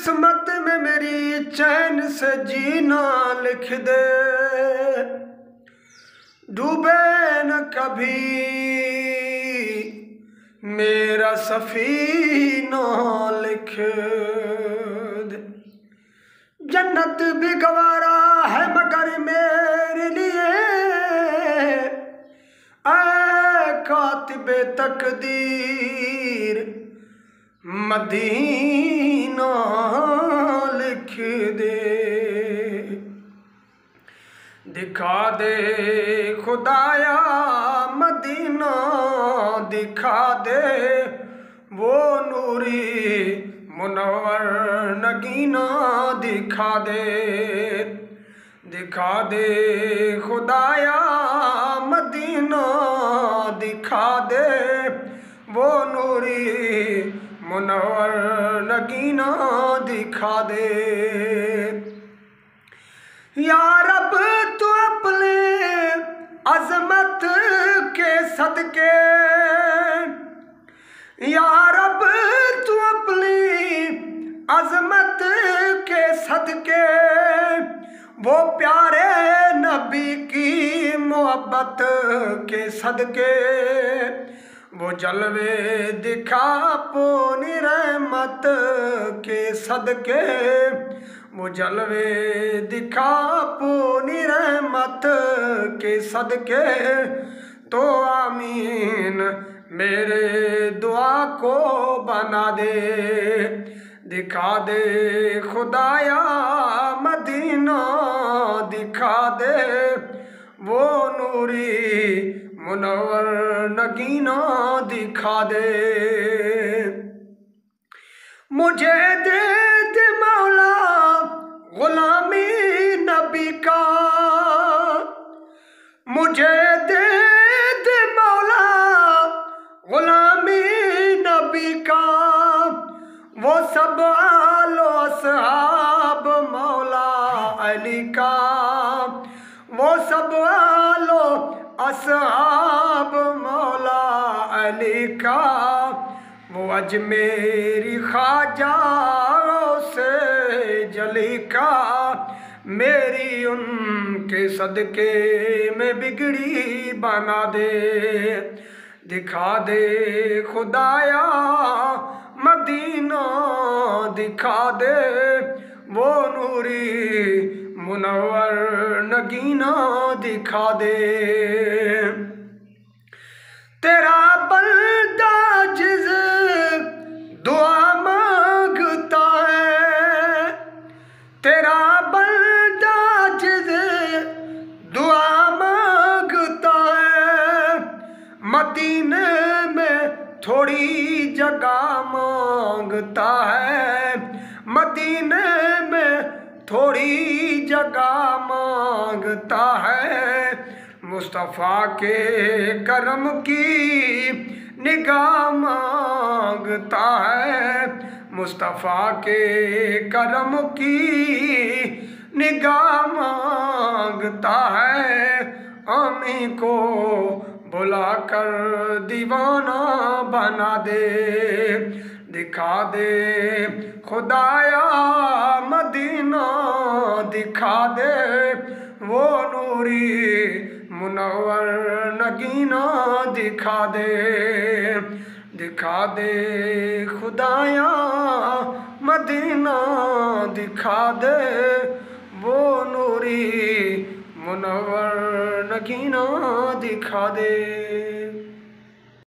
किस्मत में मेरी चैन से जीना लिख दे, डूबे न कभी मेरा सफीना लिख दे। जन्नत भी गवारा है मगर मेरे लिए, ऐ कातिबे तकदीर मदीना लिख दे। दिखा दे खुदाया मदीना, दिखा दे वो नूरी मुनव्वर नगीना, दिखा दे, दिखा दे खुदाया मदीना, दिखा दे वो नूरी मुनव्वर नगीना, दिखा दे। या रब तू अपने अजमत के सदके, या रब तू अपनी अजमत के सदके, वो प्यारे नबी की मोहब्बत के सदके, वो जलवे दिखा अपनी रहमत के सदके, वो जलवे दिखा अपनी रहमत के सदके। तो आमीन मेरे दुआ को बना दे, दिखा दे खुदाया मदीना, दिखा दे वो नूरी मुनव्वर नगीना, दिखा दे। मुझे दे दे मौला गुलामी नबी का, मुझे दे दे मौला गुलामी नबी का, वो सब आलो असहाब मौला अली का, वो सब आलो असहाब मौला अली का, वो अजमेरी ख्वाजा से जली का, मेरी उनके सदके में बिगड़ी बना दे। दिखा दे खुदाया मदीना, दिखा दे वो नूरी मुनव्वर नगीना, दिखा दे। तेरा बंदा जिस दुआ मांगता है, तेरा बंदा जिस दुआ मांगता है, मदीने में थोड़ी जगह मांगता है, मदीने में थोड़ी जगह मांगता है। मुस्तफ़ा के करम की निगाह मांगता है, मुस्तफ़ा के करम की निगाह मांगता है। आमी को बुलाकर दीवाना बना दे, दिखा दे खुदाया मदीना, दिखा दे वो नूरी मुनव्वर नगीना, दिखा दे, दिखा दे खुदाया मदीना, दिखा दे वो नूरी मुनव्वर नगीना, दिखा दे।